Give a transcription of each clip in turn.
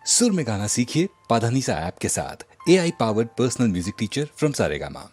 सुर में गाना सीखिए पाधानीसा ऐप के साथ। AI powered personal music teacher from Saregama.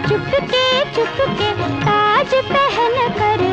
Chupke Chupke ताज पहन कर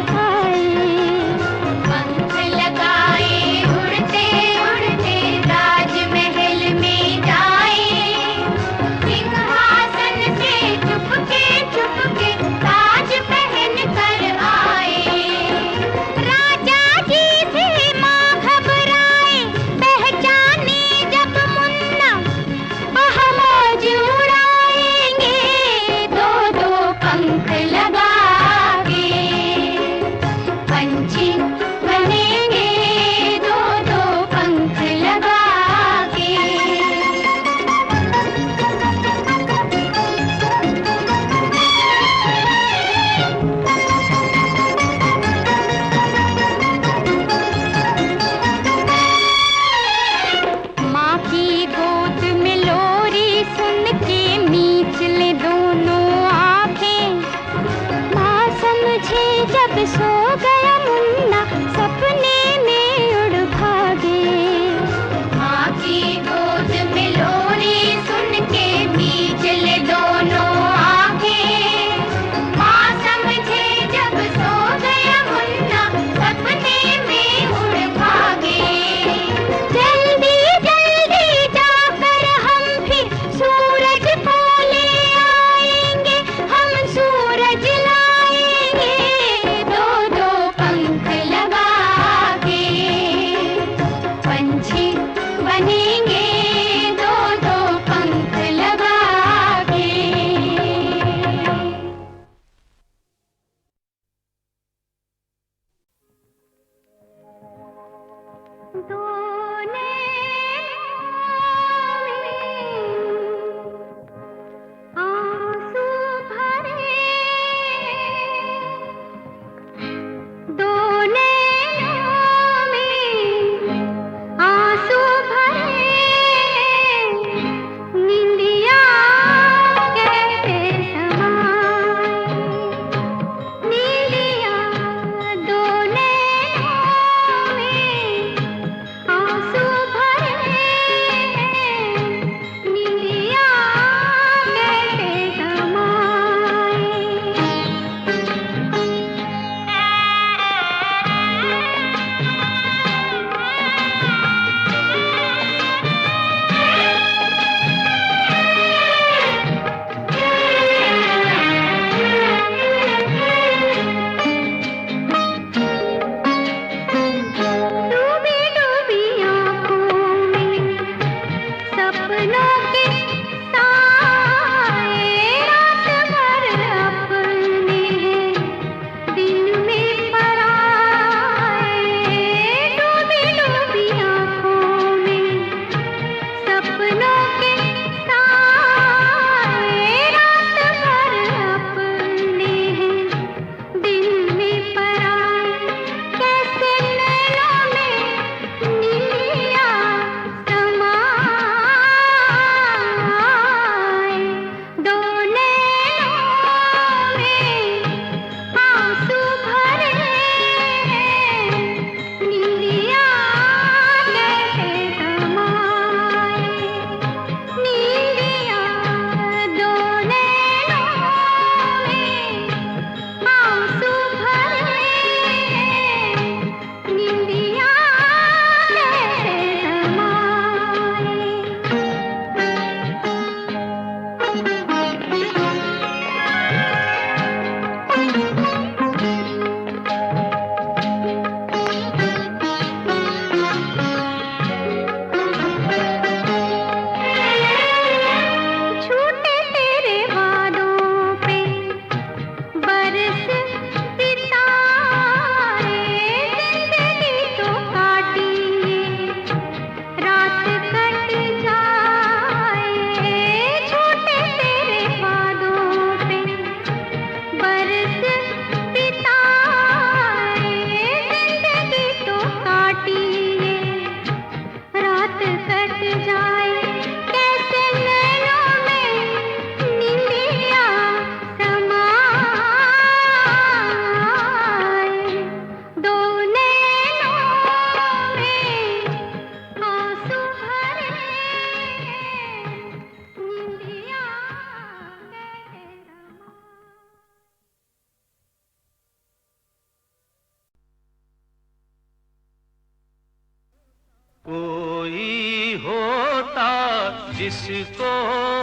जिसको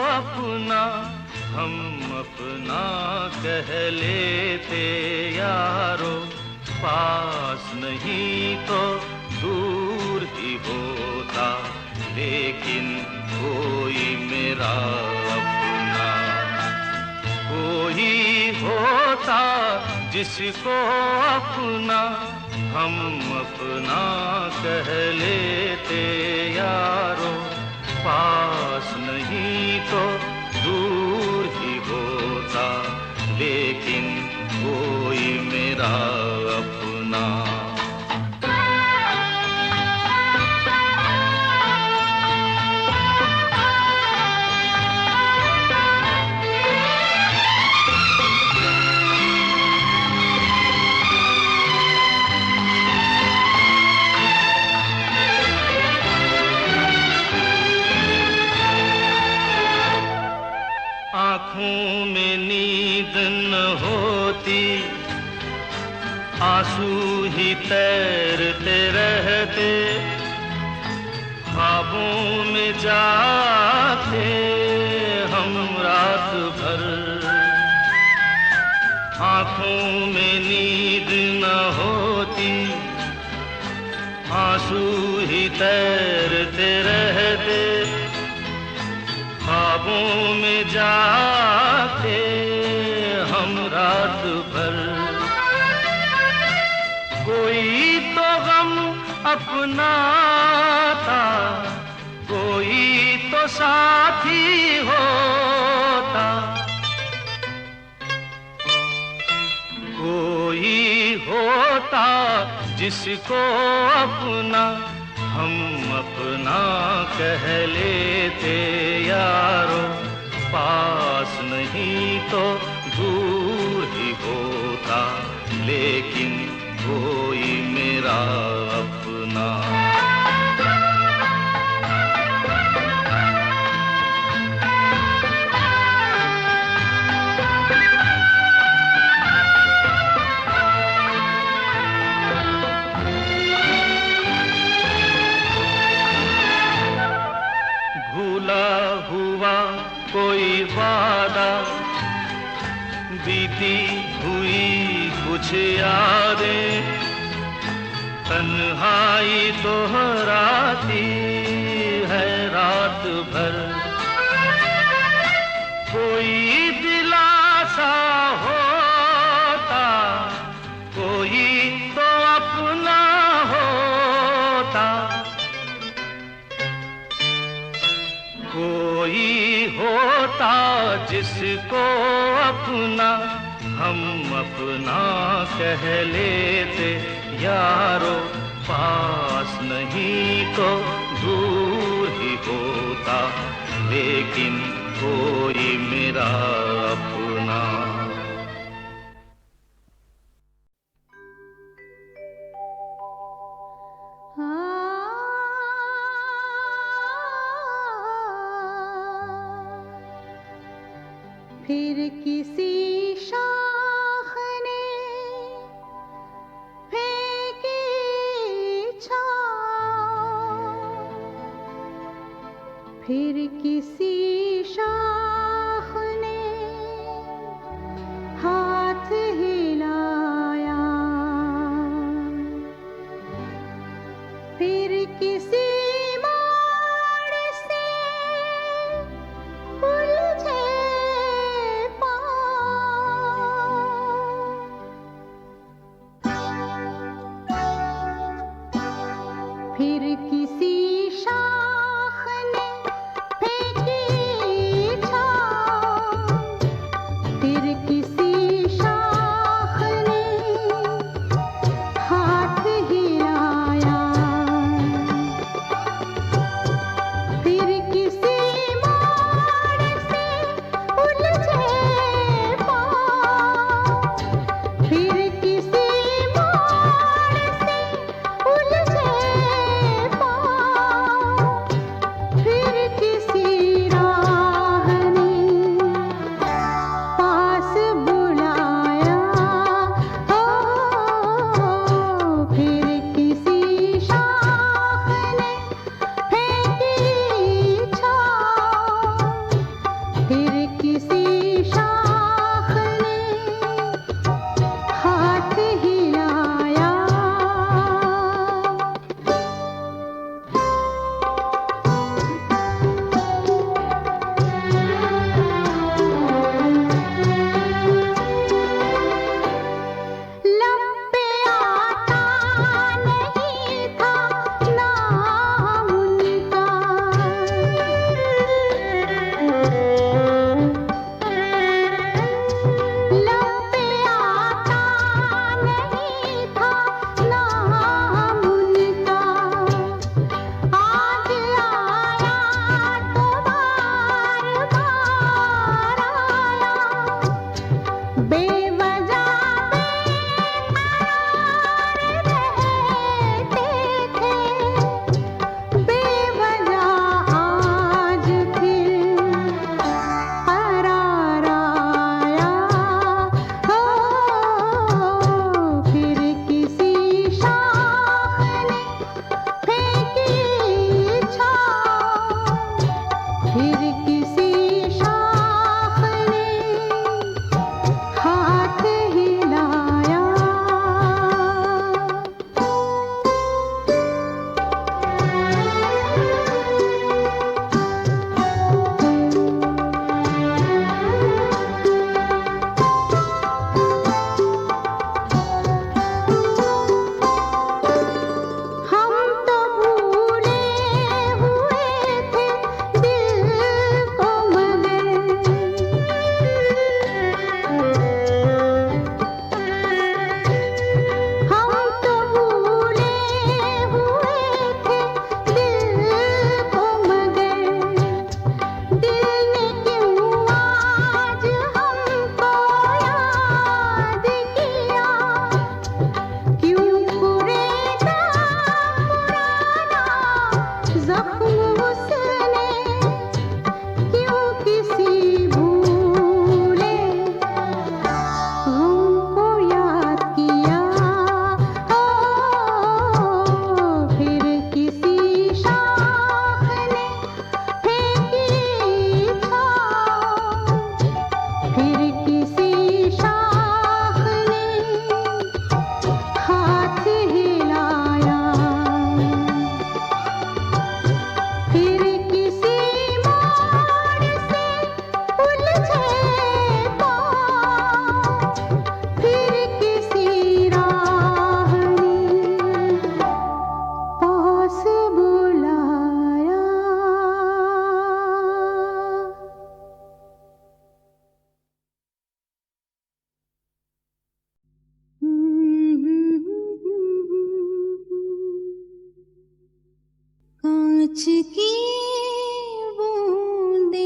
अपना हम अपना कह लेते यारो, पास नहीं तो दूर ही होता, लेकिन कोई मेरा अपना कोई होता, जिसको अपना हम अपना कह लेते यारो, पास नहीं तो दूर ही होता, लेकिन कोई मेरा अपना। आँखों में नींद न होती, आंसू ही तैरते रहते, ख्वाबों में जाते हम रात भर। आँखों में नींद न होती, आंसू ही तैरते रहते, ख्वाबों में जाते हम रात भर। कोई तो गम अपना था, कोई तो साथी होता, कोई होता जिसको अपना हम अपना कह लेते यारो, पास नहीं तो दूर ही होता, लेकिन कोई मेरा अपना। भूला हुआ कोई वादा, बीती हुई कुछ यादें, तन्हाई दोहराती है रात भर। कोई दिलासा होता, कोई तो अपना होता, कोई होता जिसको अपना हम अपना कह लेते यारो, पास नहीं तो दूर ही होता, लेकिन कोई मेरा अपना। फिर किसी शाख ने फेंकी छाँव, फिर किसी शाख ने हाथ हिलाया, फिर किसी फिर किसी शाख ने फेंकी छाँव, की बूंदे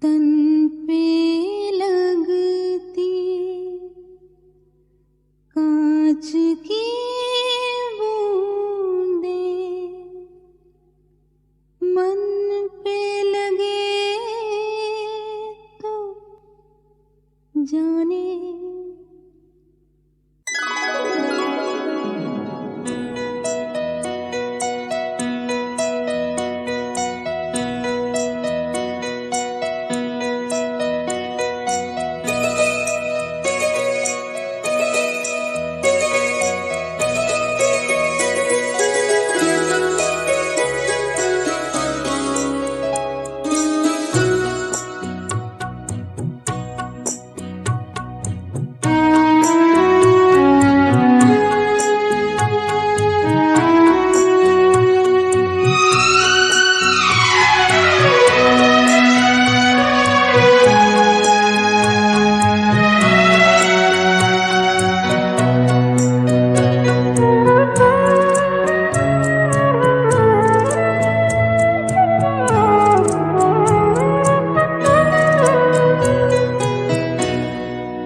तन पे लगती कांच की बूंदे मन पे लगे तो जाने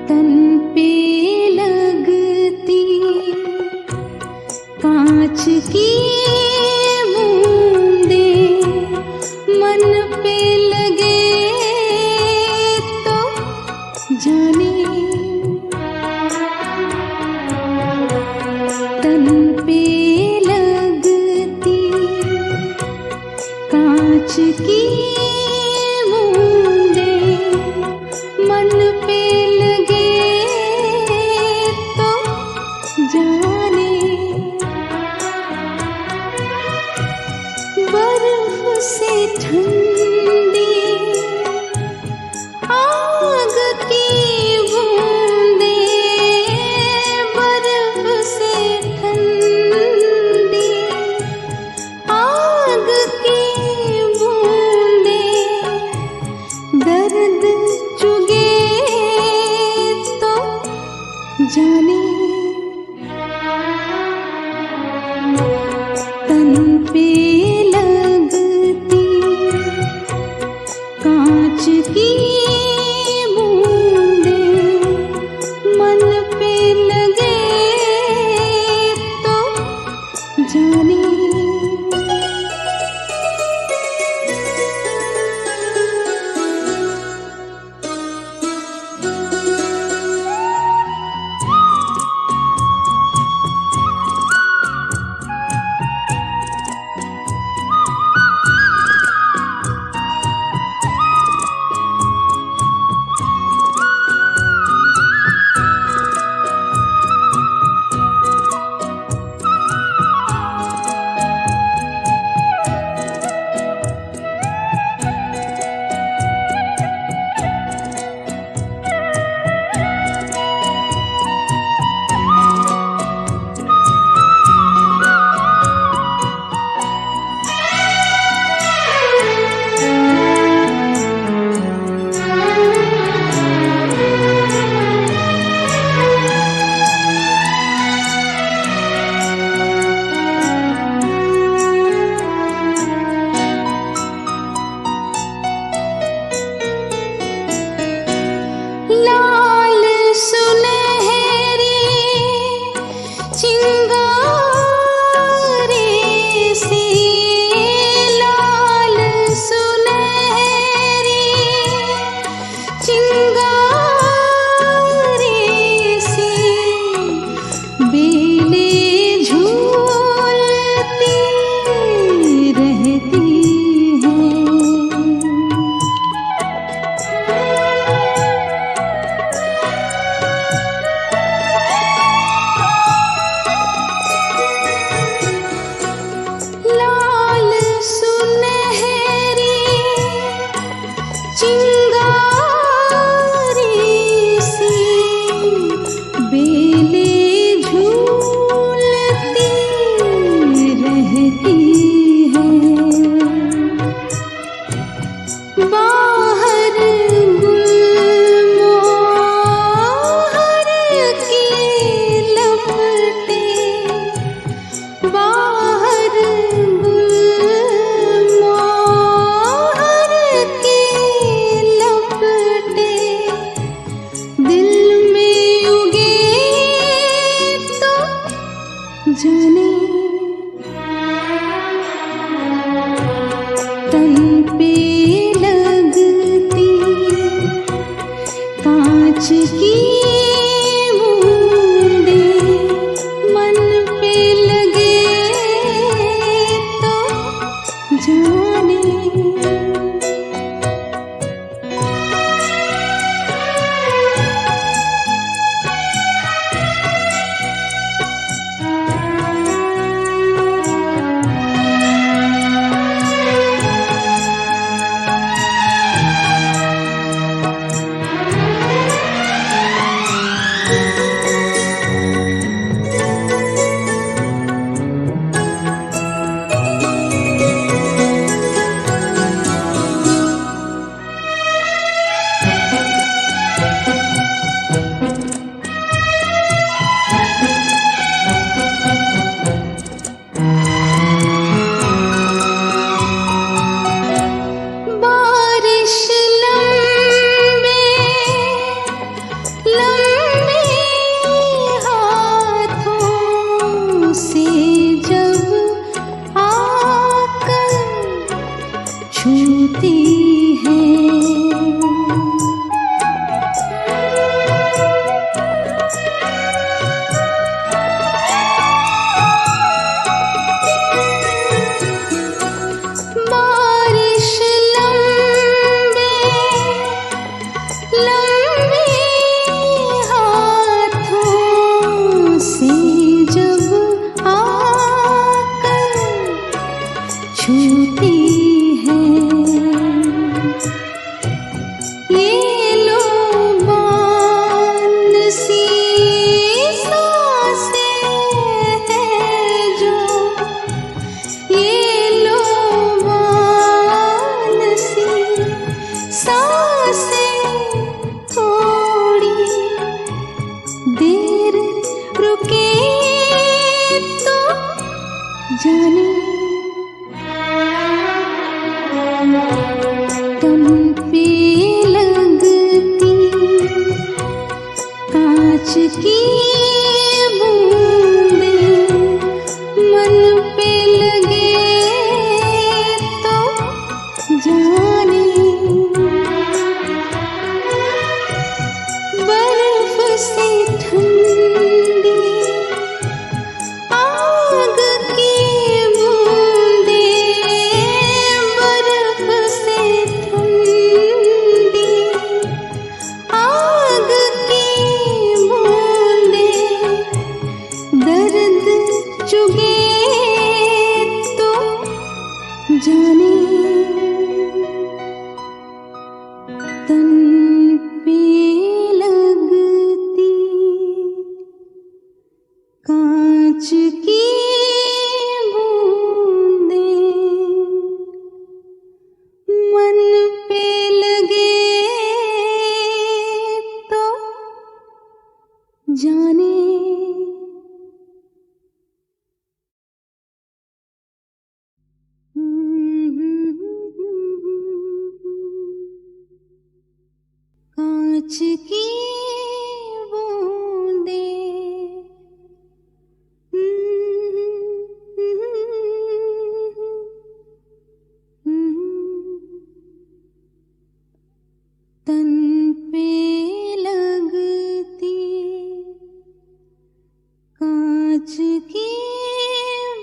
तन पे लगती कांच की बूंदे मन पे लगे तो जाने तन पे लगती कांच की बूंदे मन पे लगे तो जाने बर्फ से ठंडी आग की बूंदे बर्फ से ठंडी आग की बूंदे दर्द चुगे तो जाने तन पे लगती कांच की बूंदे मन पे लगे तो जाने बारिश लंबे लंबे हाथों से जब आकर छूती है, बारिश लंबे लंबे हाथों से जब आकर छूती है, ये लो बान सी सांसें हैं जो, ये लो बान सी सांसें थोड़ी देर रुके तो जाने तन पे लगती कांच की बूंदें मन पे लगे तो जाने बर्फ से ठंडी आग की बूंदें, बर्फ से ठंडी आग की बूंदें, दर्द चुगे तो जाने तन पे लगती कांच की बूंदें मन पे लगे तो जाने कांच की बूंदें तन पे लगती कांच की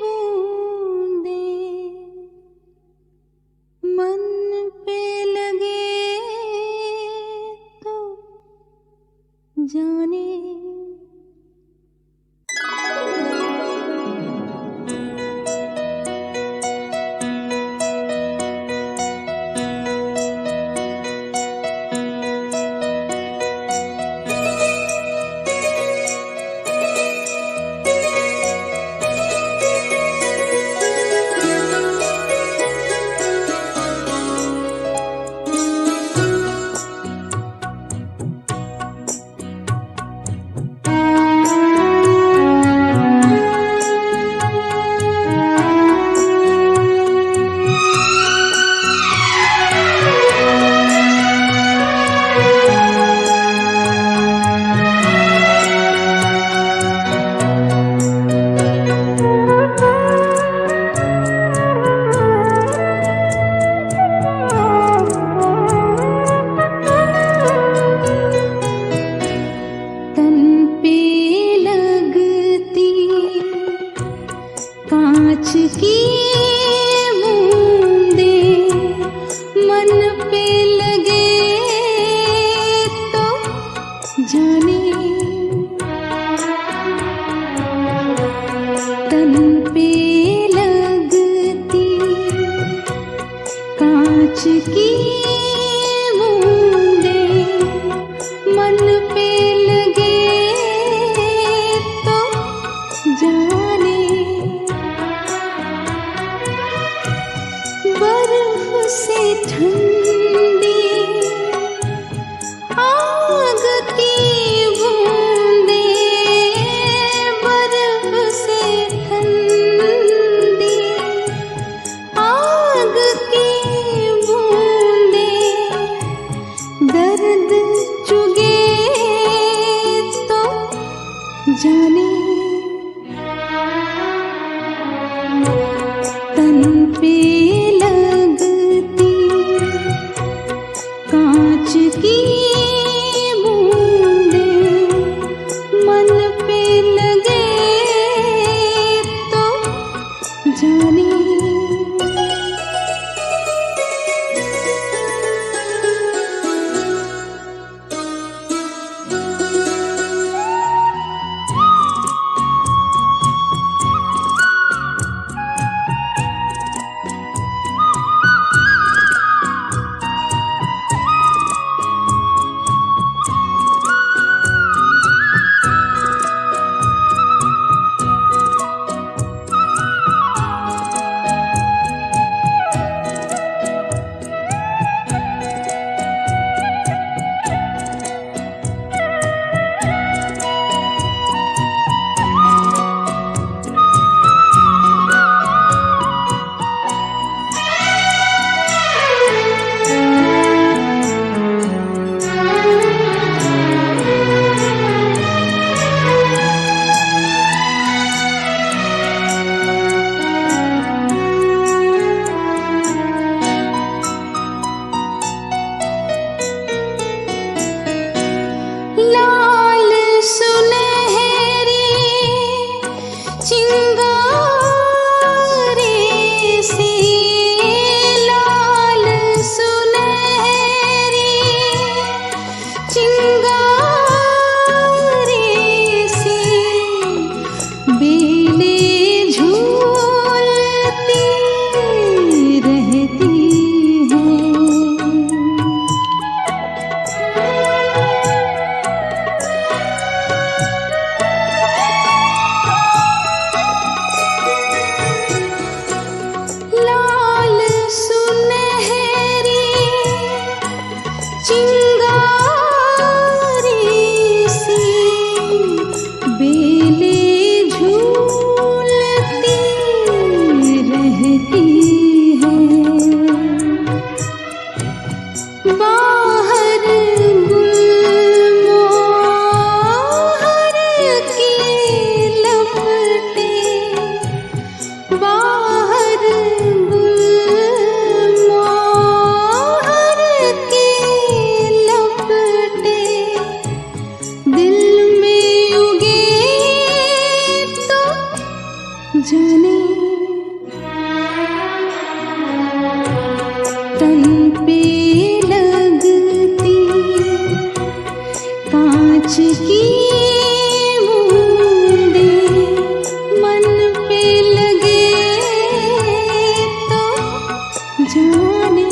बूंदें मन पे लगे तो जाने कांच की बूंदें मन पे लगे तो जाने तन पे लगती कांच की बूंदें मन पे लगे तो जाने बर्फ से ठंडी आग की बूंदें बर्फ से ठंडी जाने लाल सुनहरी चिंगारी सी लाल सुनहरी चिंगारी सी बेले झूलती रहती हैं लाल सुनहरी चिंगारी सी बेले झूलती रहती हैं बाहर गुलमोहर की लपटें बाहर गुलमोहर की लपटें दिल में उगे तो जाने तन पे लगती कांच की बूंदें मन पे लगे तो जाने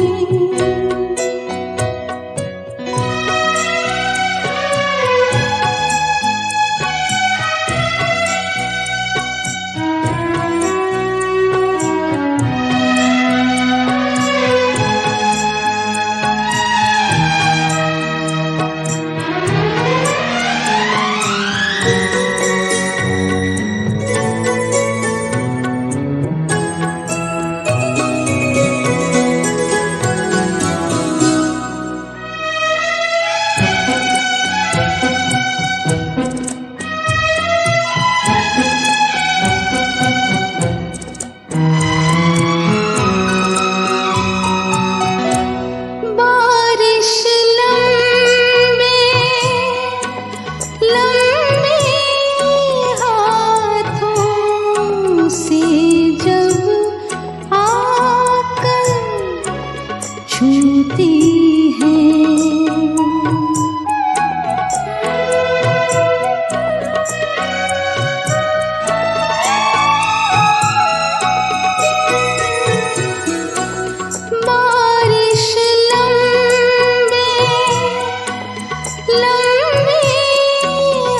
बारिश लंबे लंबे हाथों से जब आकर छूती है बारिश लंबे लंबे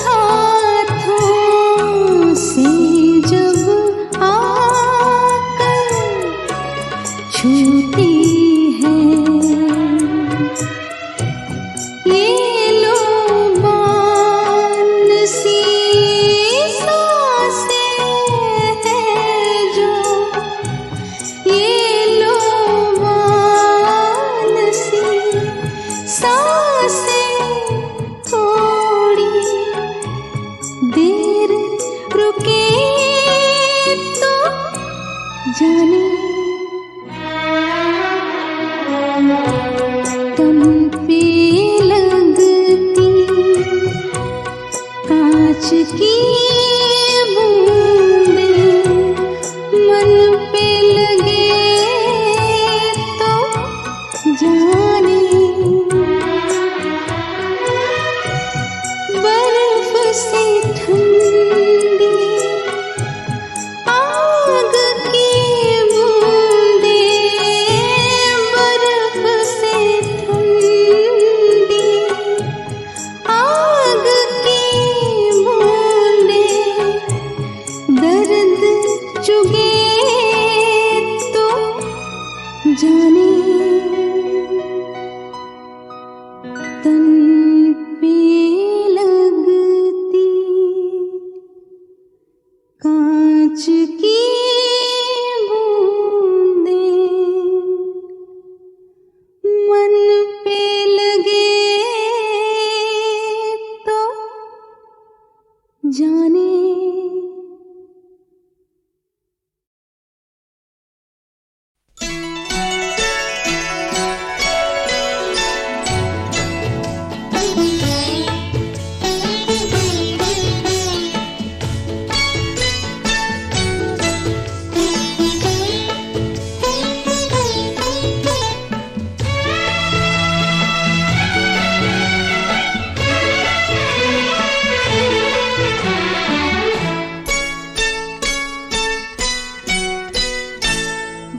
हाथों से जब आकर छूती है ये लो बान सी सांसें हैं जो ये लो बान सी सांसें थोड़ी देर रुके तो जाने तन पे लगती कांच की बूंदें मन पे जाने तन पे लगती कांच की बूंदें मन पे लगे तो जाने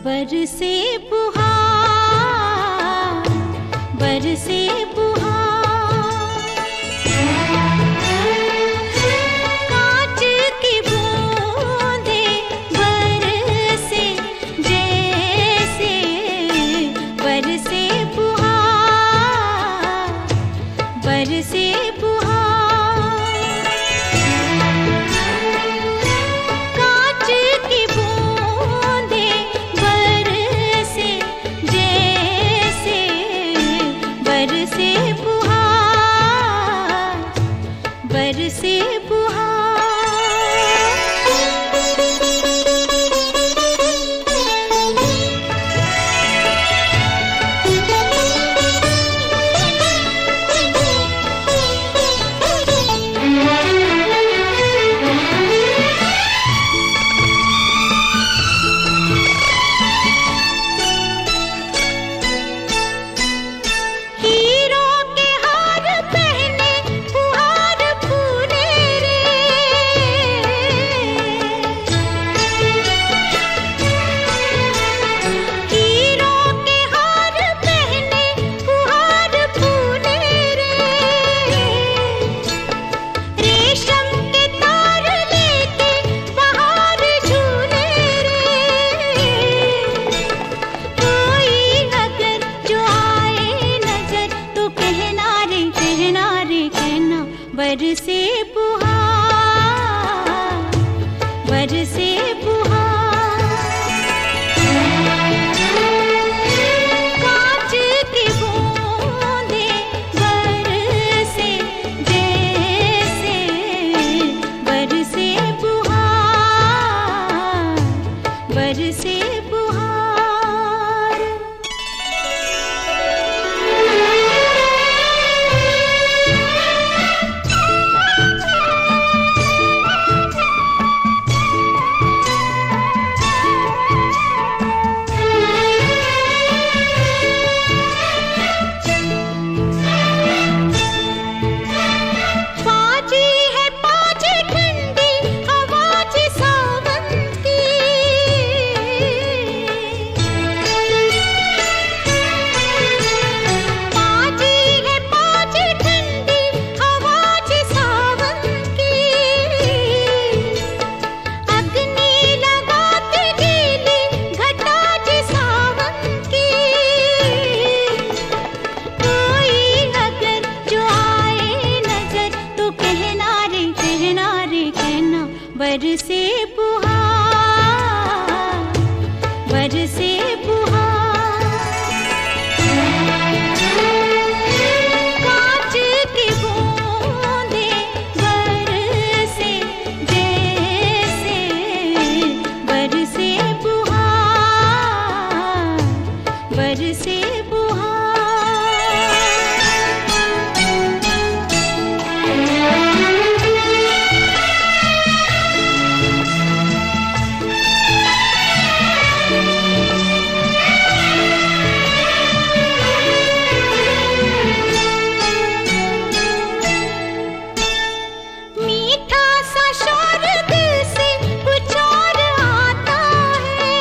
बरसे बुहार बरसे बुहार कांच की बूंदें बरसे जैसे बरसे बुहार बरसे कांच की बूंदें बरसे जैसे बरसे बुहार बरसे हीरों के हार पहने फुहार फूले रे हीरों के हार पहने फुहार फूले रे रेशम के तार लेके बहार झूले रे कोई अगर जो आए नजर तो कहना रे कहना रे कहना बरसे बुहार बरसे कांच की बूंदें बरसे जैसे बरसे बुहार बरसे पाजी है पाजी ठंडी आवाज सावन की पाजी है पाजी ठंडी आवाज सावन की अग्नि लगाती गीली घटा जी सावन की कोई अगर जो आए नजर तो कहना रे कहना बरसे बुहार बरसे कांच की बूंदें बरसे जैसे बरसे बुहार बरसे मीठा सा शोर दिल से कुछ और आता है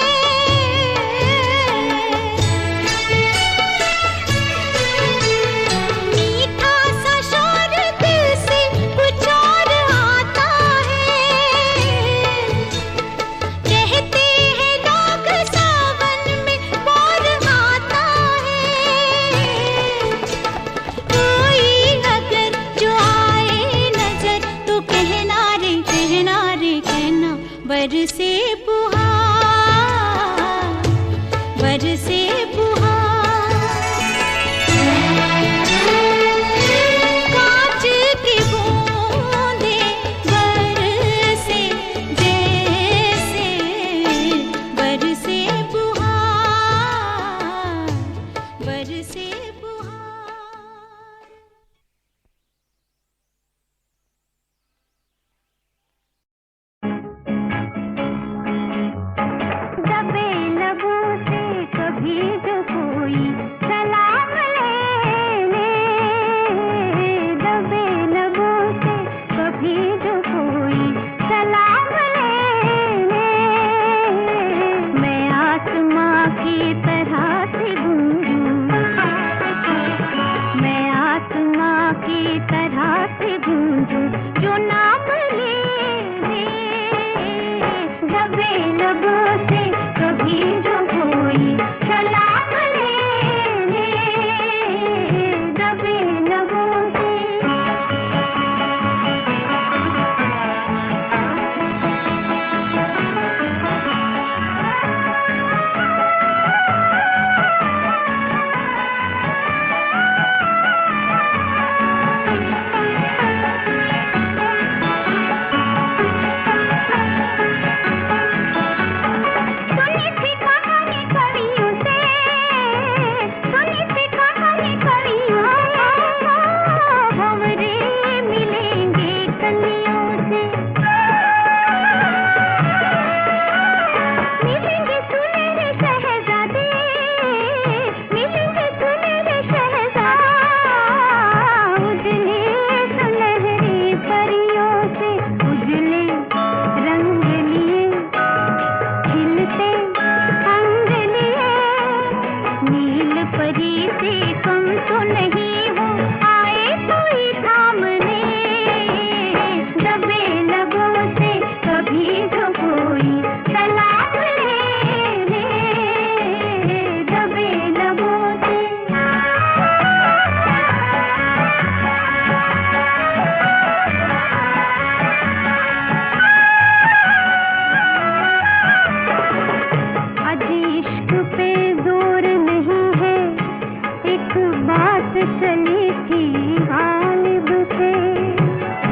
चली थी गालिब थे,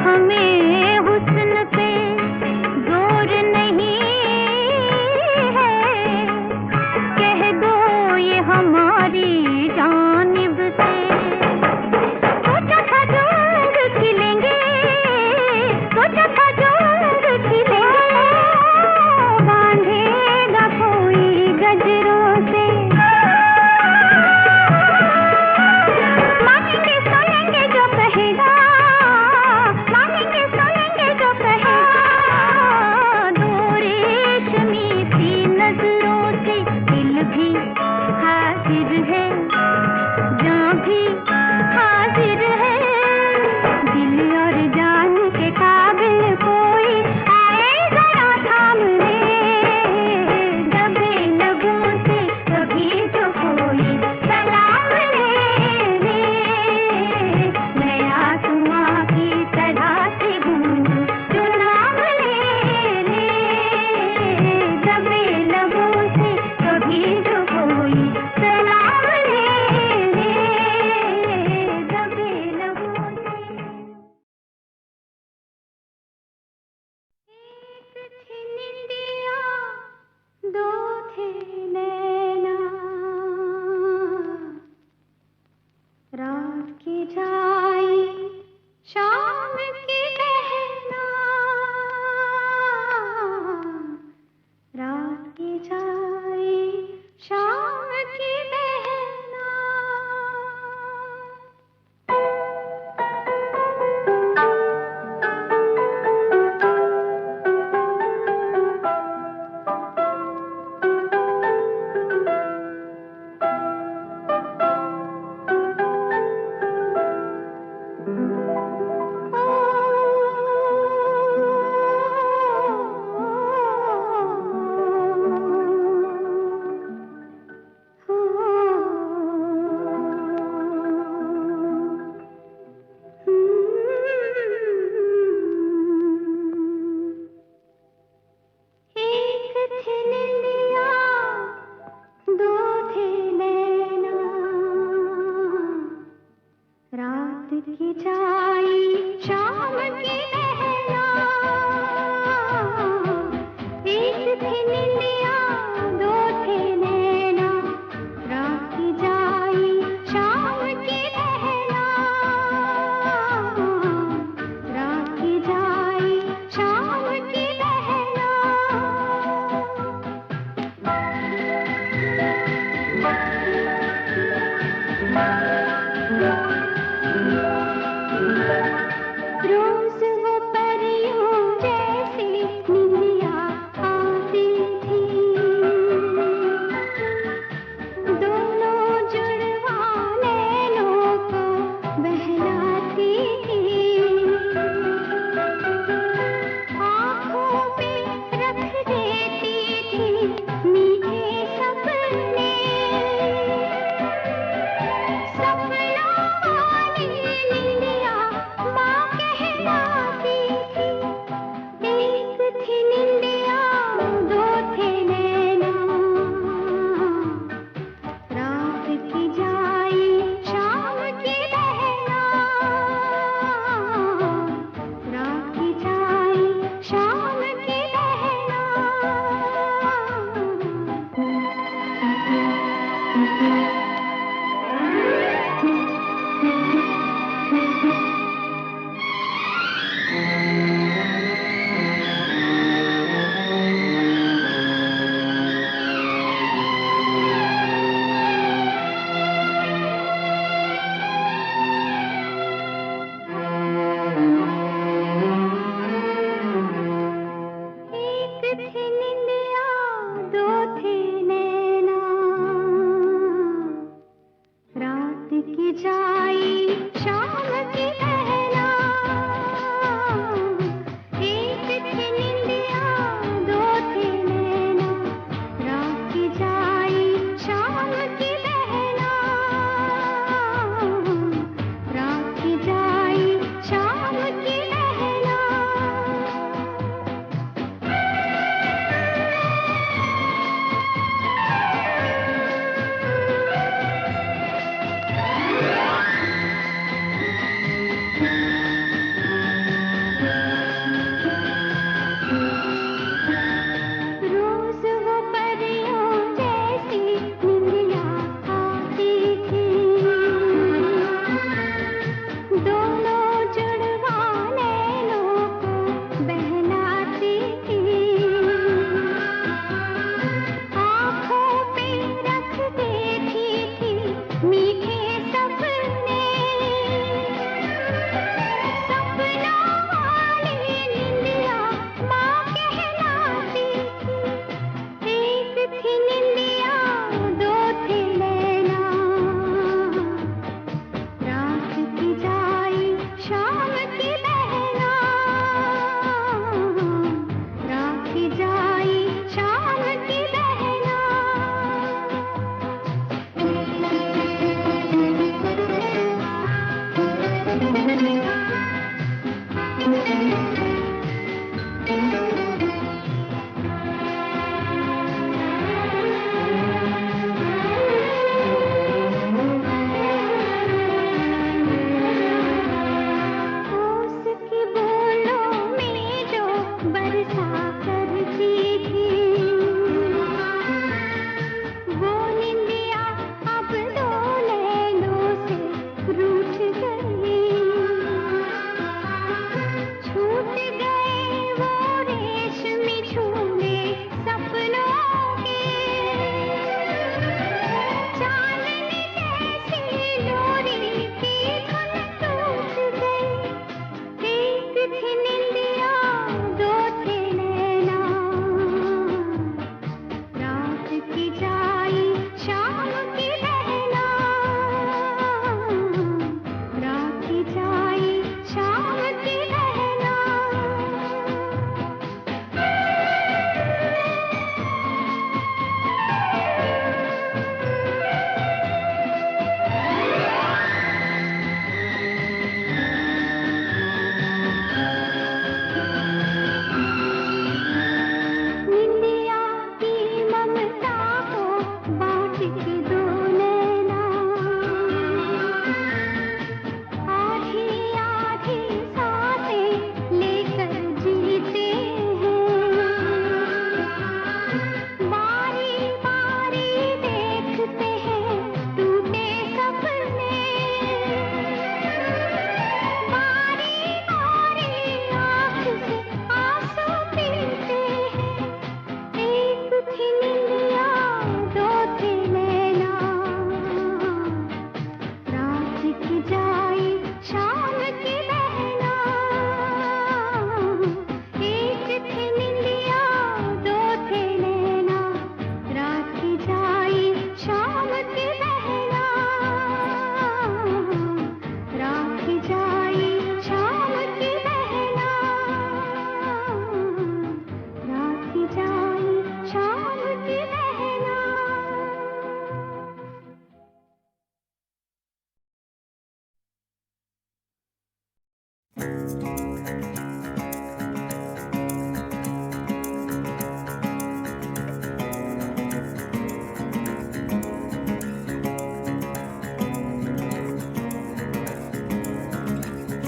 हमें हुस्न पे जोर नहीं है, कह दो ये हमारी जानिब से। सोचा था जो अंग खिलेंगे, सोचा था जो अंग खिलेंगे, बांधेगा कोई गजरों से। मांगेंगे सुनेंगे जो कहेगा, मांगेंगे सुनेंगे जो कहेगा, दो रेशमी सी नजरों से। दिल भी हाजिर है, जान भी हाजिर है, दिल और जान के काबिल कोई आए जरा थामने, दबे लबों से कभी तो कोई सलाम ले ले, नया सुमा की तरह से गूंजूं जो नाम ले ले, दबे लबों से कभी तो कोई सलाम ले ले, दबे लबों से। एक थी निंदिया, दो थे नैना, रात की जाई शाम की बहना, रात की जाई शाम की बहना। एक थी निंदिया, दो थे नैना, रात की जाई शाम की बहना। एक थी निंदिया, दो थे नैना, रात की जाई शाम की बहना, रात की जाई शाम की बहना। रोज वो परियों जैसी निंदिया आती थी, दोनों जुड़वा नैनों को बहलाती थी, आँखों पे रख देती थी मीठे सपने, सपनों वाली निंदिया माँ कहलाती थी। एक थी निंदिया, दो थे नैना, रात की जाई शाम की बहना, रात की जाई शाम की बहना। एक थी निंदिया, दो थे नैना,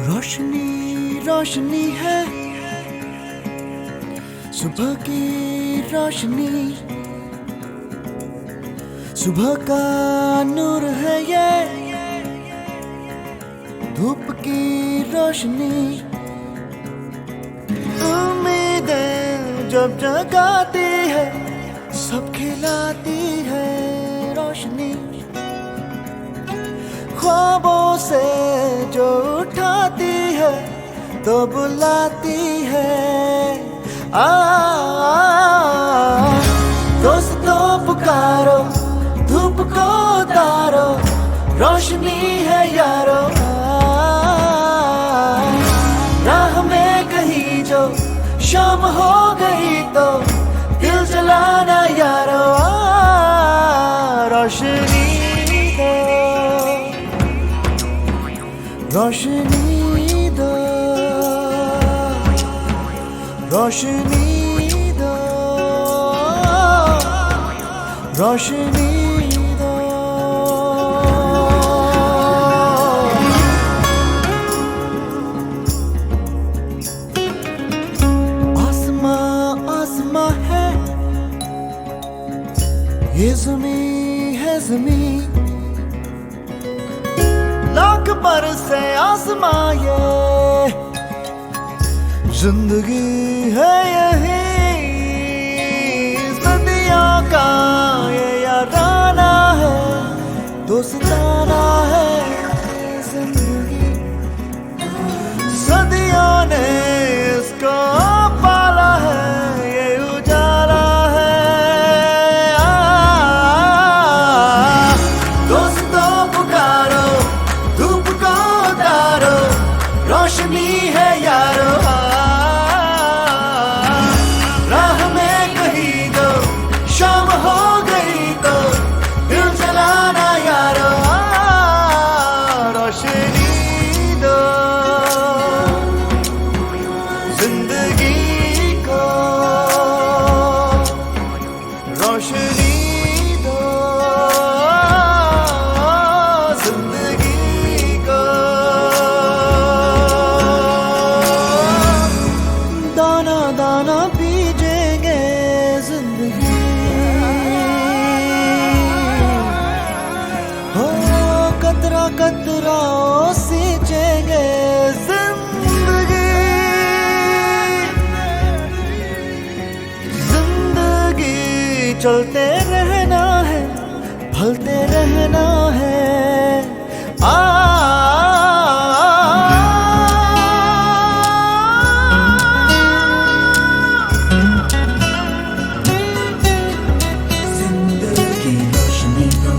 रोशनी रोशनी है सुबह की रोशनी, सुबह का नूर है ये धूप की रोशनी। उम्मीदें जब जगाती है सब खिलाती है रोशनी, ख्वाबों से जो उठाती है तो बुलाती है। दोस्तों पुकारो, धूप को उतारो, रोशनी है यारो। राह में कहीं जो शाम हो गई तो दिल जलाना यारो। रोशनी दो, रोशनी दो, रोशनी दो, रोशनी दो। आसमां आसमां है, ये ज़मीं है ज़मीं, लाख बरसे आसमां ये जिंदगी है यही। सदियों का ये याराना है, दोस्ताना है जिंदगी। सदियों ने इसको पाला है, ये उजाला है। दोस्तों पुकारो, धूप को उतारो, रोशनी है यारो। राह में कहीं जो शाम हो गई तो दिल जलाना यारो। रोशनी दो जिंदगी को, रोशनी दो जिंदगी को। दाना दाना बीजेंगे जिंदगी, हो कतरा कतरा सींचेंगे जिंदगी। जिंदगी चलते रहना है, फलते रहना है। जिंदगी रोशनी दो,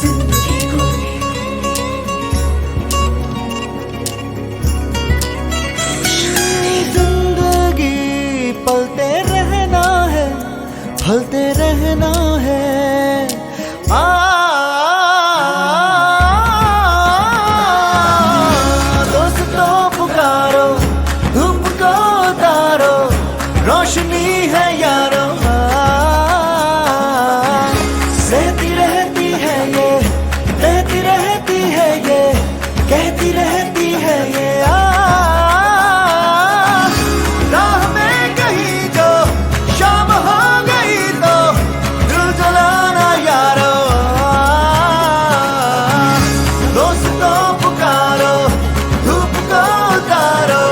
जिंदगी को जिंदगी पलते रहना है, फलते रहना है। दोस्तों पुकारो, धूप को उतारो, रोशनी है यारो। सहती रहती है ये, बहती रहती है ये, कहती रहती है ये। राह में कहीं जो शाम हो गई तो दिल जलाना यारो। दोस्तों पुकारो, धूप को उतारो,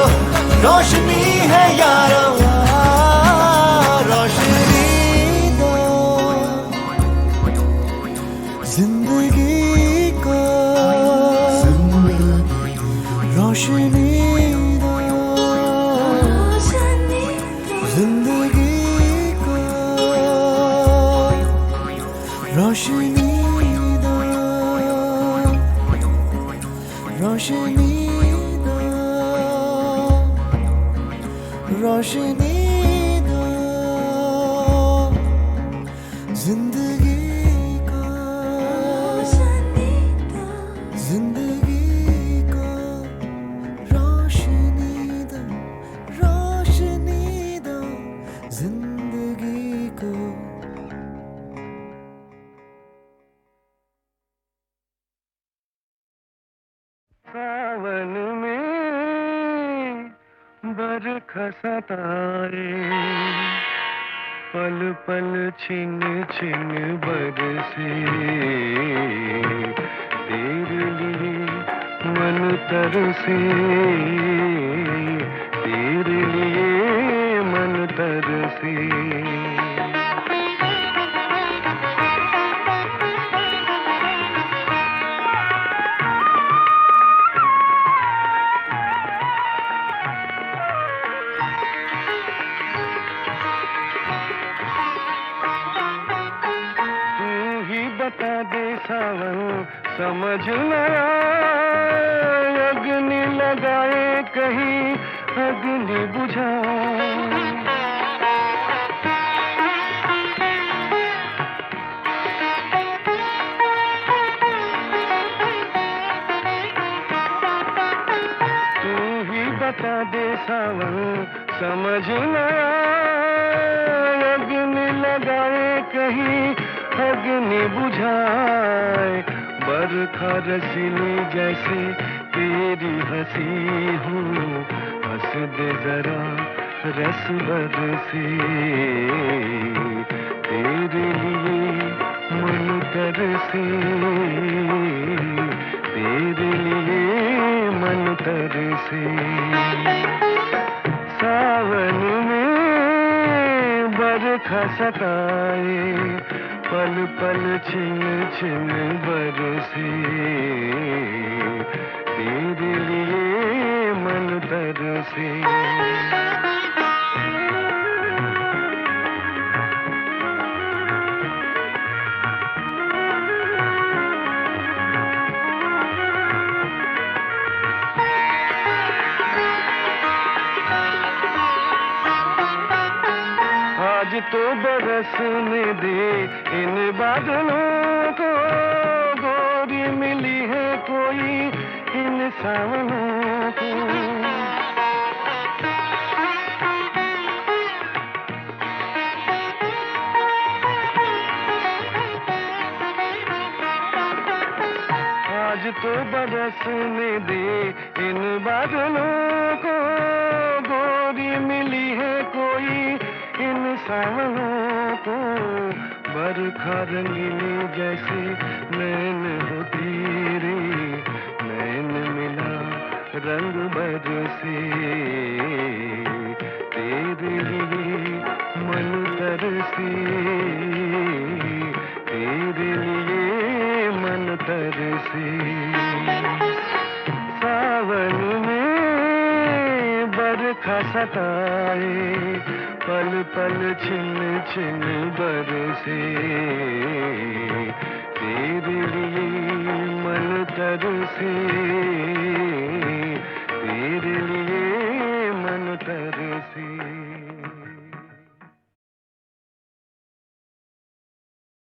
रोशनी है यारो। रोशनी दो जिंदगी को, रोशनी दो जिंदगी को, रोशनी दो, रोशनी दो, रोशनी दो जिंदगी को, जिंदगी को। सावन में बरखा सताए, पल पल छिन छिन बरसे, तेरे लिए मन तरसे, तेरे लिए मन तरसे। बता दे सावन समझ न आए, अग्नि लगाए कहीं अग्नि बुझाए। तू ही बता दे सावन समझ न आए, अग्नि लगाए कहीं अग्नि बुझाए। बरखा रसीली जैसे तेरी हंसी हूँ, हंस दे जरा रस बरसे, तेरे लिए मन तरसे, तेरे लिए मन तरसे। सावन में बरखा सताए, पल पल छिन छिन बरसे, तेरे लिए मन तरसे। आज तो बरसने दे इन बादलों को, गोरी मिली है कोई इन सावनों को। आज तो बरसने दे इन बादलों को, गोरी मिली है कोई इन सावनों को। बरखा रंगीनी जैसे नैन हो तेरे, नैन मिला रंग बरसे, तेरे लिए मन तरसे, तेरे लिए मन तरसे। सावन में बरखा सताए, पल पल छिन छिन बरसे, तेरे लिए मन तरसे,